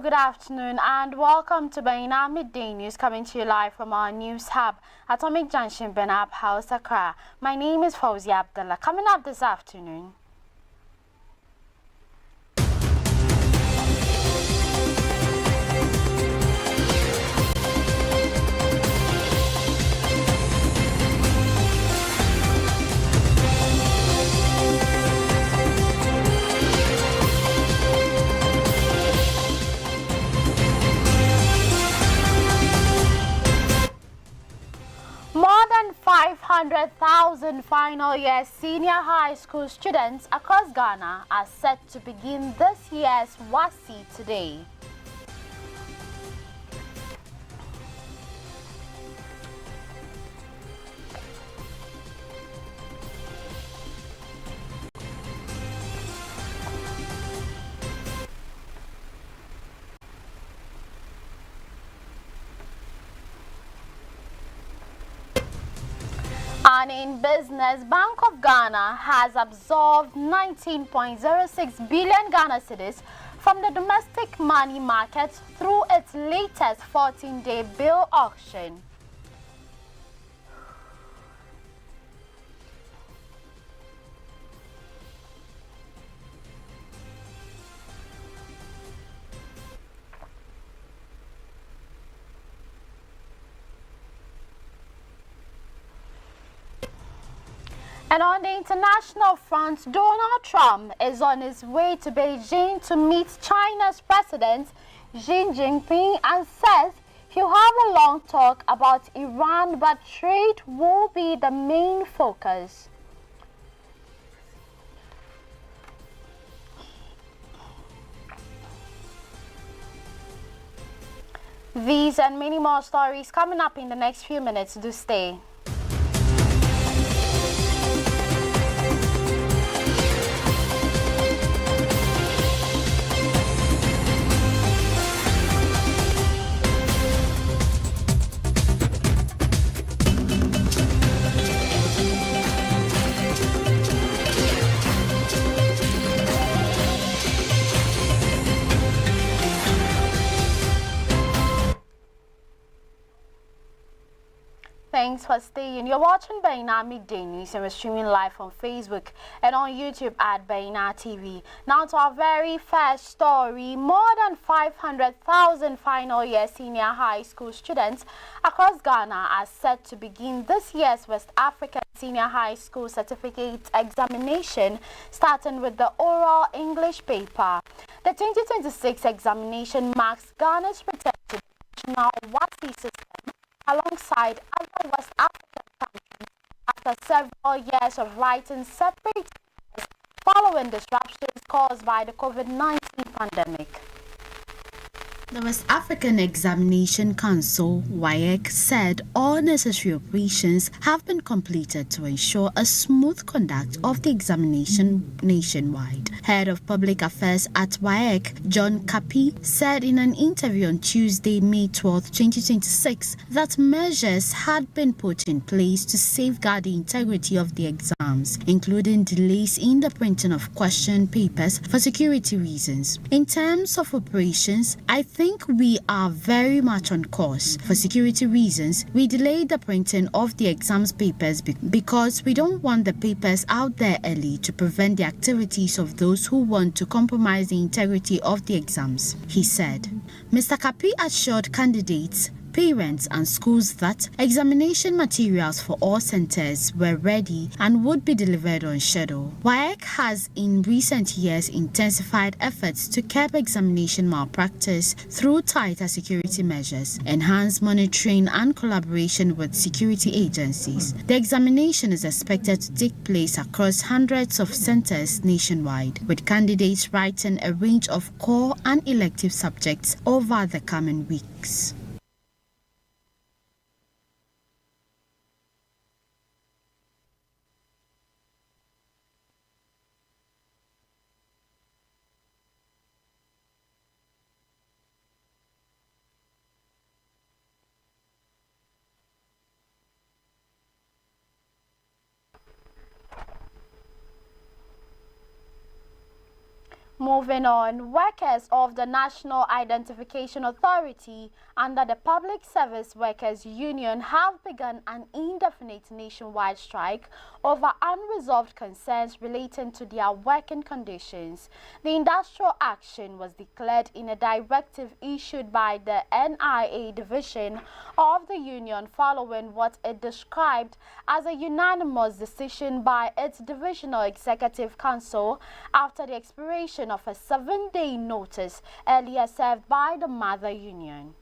good afternoon and welcome to Baina Midday News coming to you live from our news hub, Atomic Junction, Benab House, Accra. My name is Fawzi Abdullah. Coming up this afternoon. More than 500,000 final year senior high school students across Ghana are set to begin this year's WASSCE today. And in business, Bank of Ghana has absorbed 19.06 billion Ghana cedis from the domestic money market through its latest 14-day bill auction. And on the international front, Donald Trump is on his way to Beijing to meet China's President Xi Jinping and says he'll have a long talk about Iran, but trade will be the main focus. These and many more stories coming up in the next few minutes. Do stay. Thanks for staying. You're watching Baina Midday News and we're streaming live on Facebook and on YouTube at Baina TV. Now to our very first story. More than 500,000 final year senior high school students across Ghana are set to begin this year's West African Senior High School Certificate examination, starting with the oral English paper. The 2026 examination marks Ghana's return to the national WASSCE system alongside other West African countries after several years of writing separate papers following disruptions caused by the COVID-19 pandemic. The West African Examination Council, WAEC, said all necessary operations have been completed to ensure a smooth conduct of the examination nationwide. Head of Public Affairs at WAEC, John Kapi, said in an interview on Tuesday, May 12, 2026, that measures had been put in place to safeguard the integrity of the exams, including delays in the printing of question papers for security reasons. In terms of operations, I think we are very much on course. For security reasons, we delayed the printing of the exams papers because we don't want the papers out there early to prevent the activities of those who want to compromise the integrity of the exams, he said. Mr. Kapi assured candidates, parents and schools that examination materials for all centers were ready and would be delivered on schedule. WAEC has in recent years intensified efforts to curb examination malpractice through tighter security measures, enhanced monitoring and collaboration with security agencies. The examination is expected to take place across hundreds of centers nationwide, with candidates writing a range of core and elective subjects over the coming weeks. Moving on, workers of the National Identification Authority under the Public Service Workers Union have begun an indefinite nationwide strike over unresolved concerns relating to their working conditions. The industrial action was declared in a directive issued by the NIA division of the union following what it described as a unanimous decision by its Divisional Executive Council after the expiration of a 7-day notice earlier served by the mother union.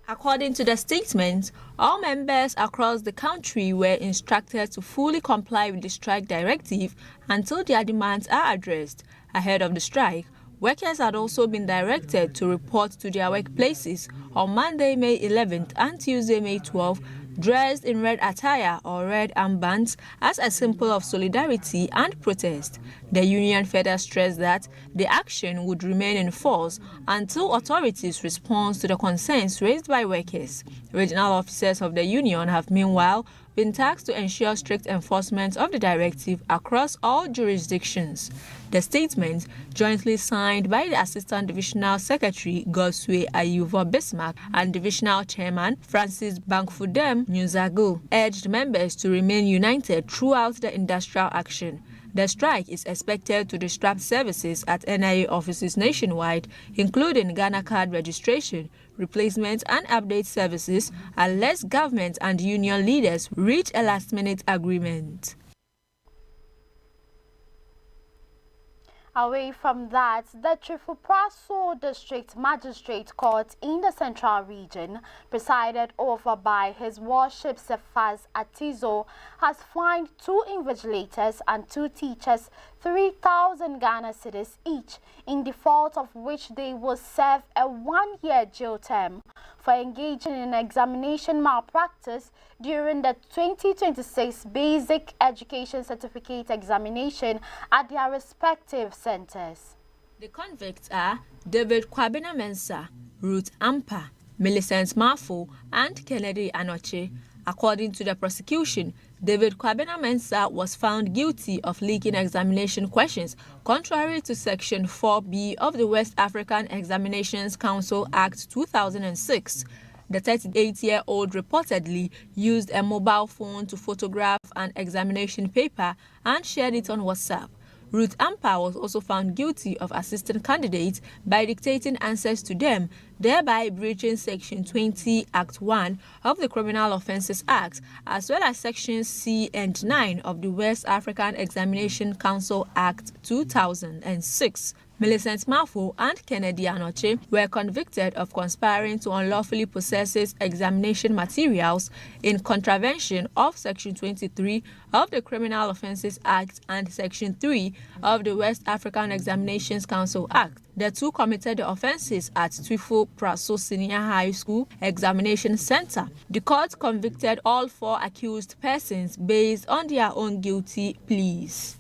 According to the statement, all members across the country were instructed to fully comply with the strike directive until their demands are addressed. Ahead of the strike, workers had also been directed to report to their workplaces on Monday, May 11th and Tuesday, May 12th, dressed in red attire or red armbands as a symbol of solidarity and protest. The union further stressed that the action would remain in force until authorities respond to the concerns raised by workers. Regional officers of the union have meanwhile been tasked to ensure strict enforcement of the directive across all jurisdictions. The statement, jointly signed by the Assistant Divisional Secretary Goswe Ayuvo Bismarck and Divisional Chairman Francis Bankfudem Newzago, urged members to remain united throughout the industrial action. The strike is expected to disrupt services at NIA offices nationwide, including Ghana card registration, replacement and update services, unless government and union leaders reach a last-minute agreement. Away from that, the Trifupraso District Magistrate Court in the Central Region, presided over by His Worship Cephas Atizo, has fined 2 invigilators and 2 teachers 3,000 Ghana cedis each, in default of which they will serve a 1-year jail term for engaging in examination malpractice during the 2026 Basic Education Certificate examination at their respective centers. The convicts are David Kwabena Mensah, Ruth Ampa, Millicent Marfo, and Kennedy Anoche. According to the prosecution, David Kwabena Mensah was found guilty of leaking examination questions contrary to Section 4B of the West African Examinations Council Act 2006. The 38-year-old reportedly used a mobile phone to photograph an examination paper and shared it on WhatsApp. Ruth Ampa was also found guilty of assisting candidates by dictating answers to them, thereby breaching Section 20, Act 1 of the Criminal Offences Act, as well as Sections C and 9 of the West African Examination Council Act 2006. Millicent Marfo and Kennedy Anoche were convicted of conspiring to unlawfully possess examination materials in contravention of Section 23 of the Criminal Offences Act and Section 3 of the West African Examinations Council Act. The 2 committed the offences at Trifupraso Senior High School Examination Center. The court convicted all 4 accused persons based on their own guilty pleas.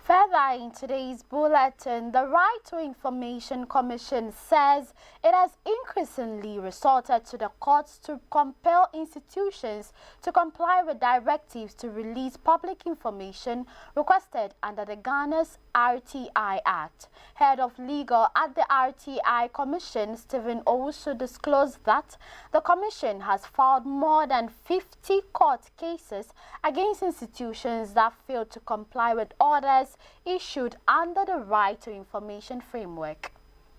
Further in today's bulletin, the Right to Information Commission says it has increasingly resorted to the courts to compel institutions to comply with directives to release public information requested under the Ghana's RTI Act. Head of Legal at the RTI Commission, Stephen Owusu, disclosed that the Commission has filed more than 50 court cases against institutions that failed to comply with orders issued under the Right to Information framework.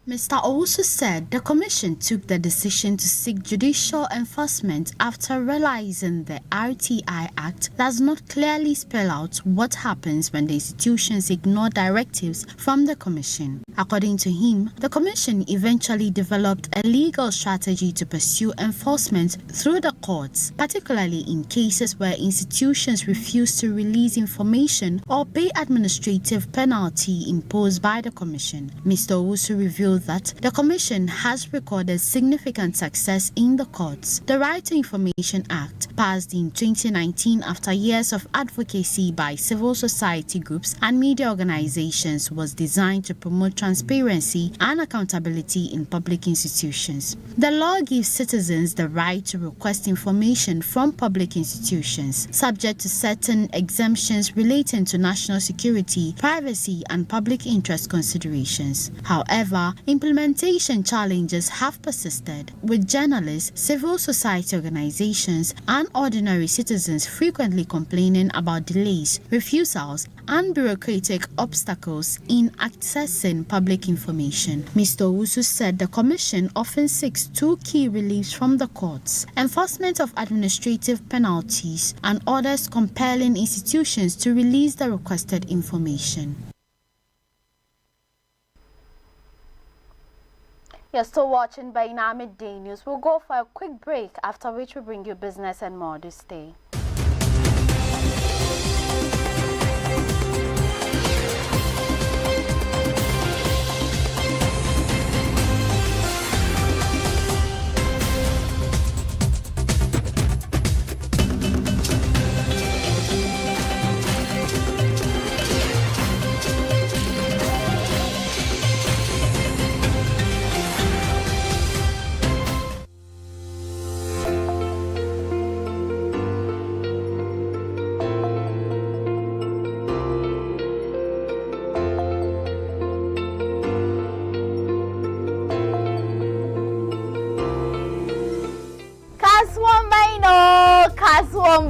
Mr. Owusu said the Commission took the decision to seek judicial enforcement after realizing the RTI Act does not clearly spell out what happens when the institutions ignore directives from the Commission. According to him, the Commission eventually developed a legal strategy to pursue enforcement through the courts, particularly in cases where institutions refuse to release information or pay administrative penalty imposed by the Commission. Mr. Owusu revealed that the Commission has recorded significant success in the courts. The Right to Information Act, passed in 2019 after years of advocacy by civil society groups and media organizations, was designed to promote transparency and accountability in public institutions. The law gives citizens the right to request information from public institutions, subject to certain exemptions relating to national security, privacy, and public interest considerations. However, implementation challenges have persisted, with journalists, civil society organizations, and ordinary citizens frequently complaining about delays, refusals, and bureaucratic obstacles in accessing public information. Mr. Owusu said the Commission often seeks two key reliefs from the courts: enforcement of administrative penalties and orders compelling institutions to release the requested information. You're still watching Baina Midday News. We'll go for a quick break, after which we bring you business and more. Do stay.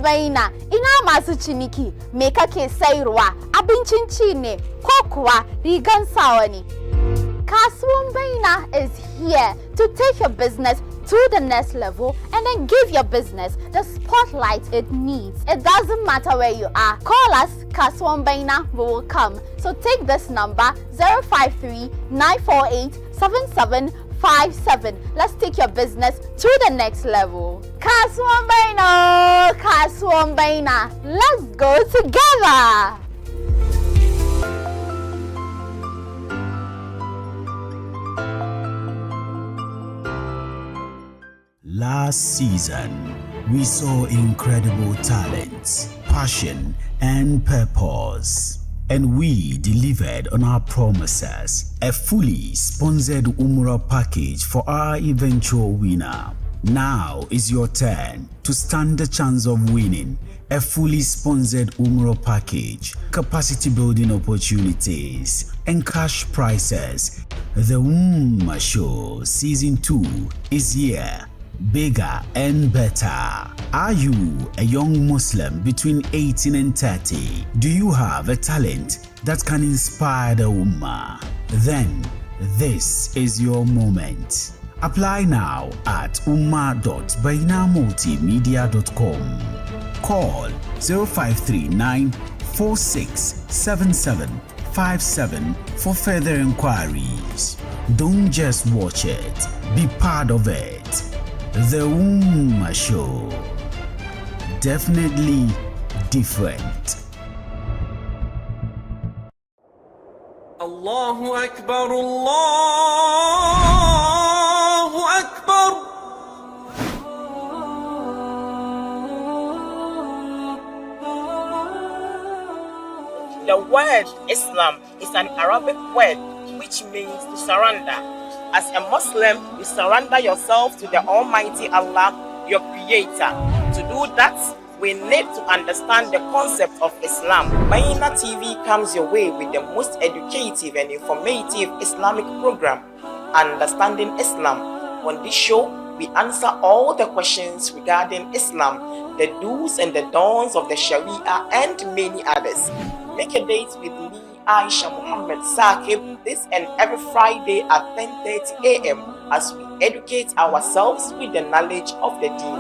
Baina ina masu ciniki me kake sayarwa, abincin ci ne ko kuwa rigan sawa ne? Kasuwan Baina is here to take your business to the next level and then give your business the spotlight it needs. It doesn't matter where you are. Call us, Kasuwan Baina, we will come. So take this number 053-948-7757. Let's take your business to the next level. Kasuwan Baina, let's go together. Last season, we saw incredible talent, passion, and purpose. And we delivered on our promises, a fully sponsored Umrah package for our eventual winner. Now is your turn to stand the chance of winning a fully sponsored Umrah package, capacity building opportunities, and cash prizes. The Ummah Show Season 2 is here. Bigger and better. Are you a young Muslim between 18 and 30? Do you have a talent that can inspire the Ummah? Then this is your moment. Apply now at ummah.bainamultimedia.com. Call 0539-467757 for further inquiries. Don't just watch it, be part of it. The Ummah Show. Definitely different. Allahu Akbar, Allahu Akbar. The word Islam is an Arabic word which means to surrender. As a Muslim, you surrender yourself to the Almighty Allah, your Creator. To do that, we need to understand the concept of Islam. Baina TV comes your way with the most educative and informative Islamic program, Understanding Islam. On this show, we answer all the questions regarding Islam, the do's and the don'ts of the Sharia, and many others. Make a date with me, Aisha Muhammad Saqib, this and every Friday at 10:30 a.m. as we educate ourselves with the knowledge of the Deen.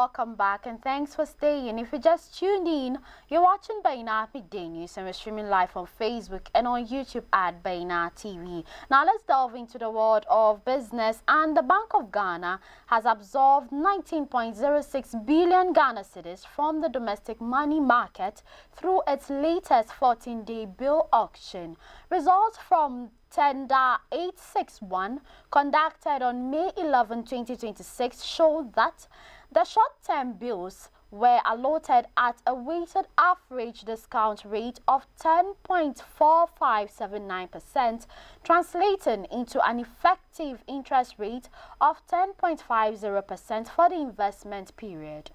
welcome back and thanks for staying. If you just tuned in, you're watching Baina Midday News and we're streaming live on Facebook and on YouTube at Baina TV. Now let's delve into the world of business, and the Bank of Ghana has absorbed 19.06 billion Ghana cedis from the domestic money market through its latest 14-day bill auction. Results from Tender 861 conducted on May 11, 2026 showed that the short-term bills were allotted at a weighted average discount rate of 10.4579%, translating into an effective interest rate of 10.50% for the investment period.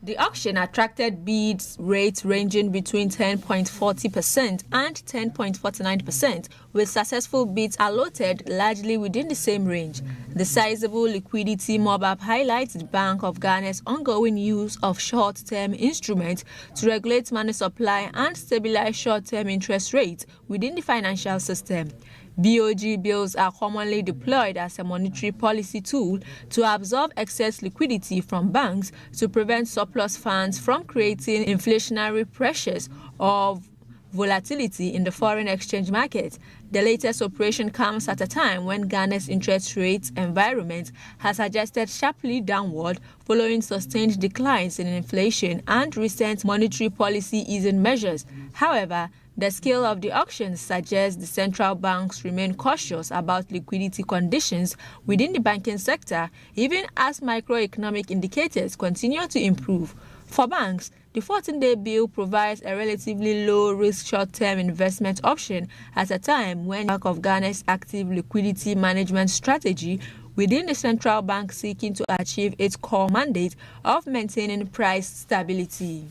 The auction attracted bids rates ranging between 10.40% and 10.49%, with successful bids allotted largely within the same range. The sizable liquidity mob-up highlights the Bank of Ghana's ongoing use of short-term instruments to regulate money supply and stabilize short-term interest rates within the financial system. BOG bills are commonly deployed as a monetary policy tool to absorb excess liquidity from banks to prevent surplus funds from creating inflationary pressures or volatility in the foreign exchange market. The latest operation comes at a time when Ghana's interest rate environment has adjusted sharply downward following sustained declines in inflation and recent monetary policy easing measures. However, the scale of the auction suggests the central banks remain cautious about liquidity conditions within the banking sector, even as macroeconomic indicators continue to improve. For banks, the 14-day bill provides a relatively low-risk short-term investment option at a time when the Bank of Ghana's active liquidity management strategy within the central bank seeking to achieve its core mandate of maintaining price stability.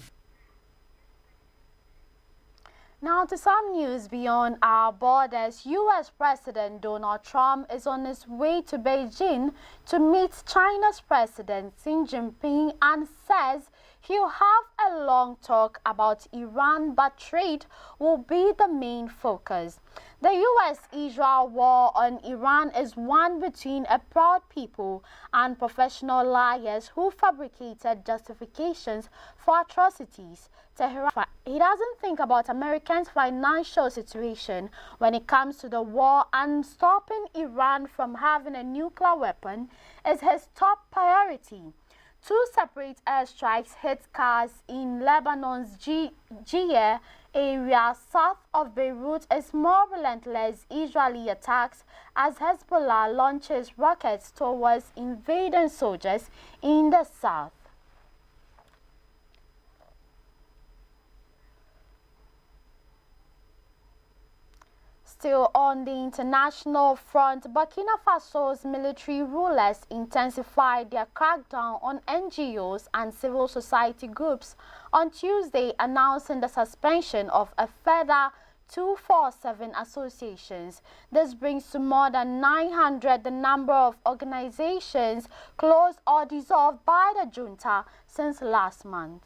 Now to some news beyond our borders. U.S. President Donald Trump is on his way to Beijing to meet China's President Xi Jinping and says he'll have a long talk about Iran, but trade will be the main focus. The U.S.-Israel war on Iran is one between a proud people and professional liars who fabricated justifications for atrocities. Tehran, he doesn't think about Americans' financial situation when it comes to the war, and stopping Iran from having a nuclear weapon is his top priority. 2 separate airstrikes hit cars in Lebanon's Jiyeh area south of Beirut as more relentless Israeli attacks as Hezbollah launches rockets towards invading soldiers in the south. Still on the international front, Burkina Faso's military rulers intensified their crackdown on NGOs and civil society groups on Tuesday, announcing the suspension of a further 247 associations. This brings to more than 900 the number of organizations closed or dissolved by the junta since last month.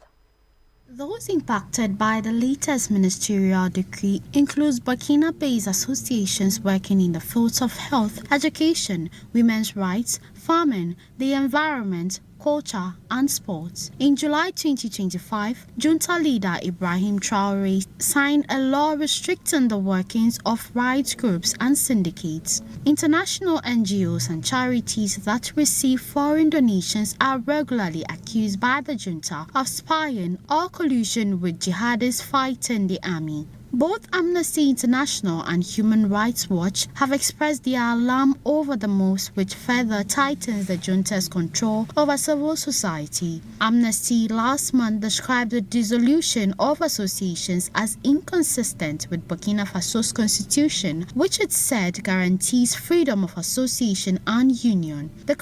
Those impacted by the latest ministerial decree includes Burkina-based associations working in the fields of health, education, women's rights, farming, the environment, culture and sports. In July 2025, junta leader Ibrahim Traoré signed a law restricting the workings of rights groups and syndicates. International NGOs and charities that receive foreign donations are regularly accused by the junta of spying or collusion with jihadists fighting the army. Both Amnesty International and Human Rights Watch have expressed their alarm over the moves, which further tightens the junta's control over civil society. Amnesty last month described the dissolution of associations as inconsistent with Burkina Faso's constitution, which it said guarantees freedom of association and union. The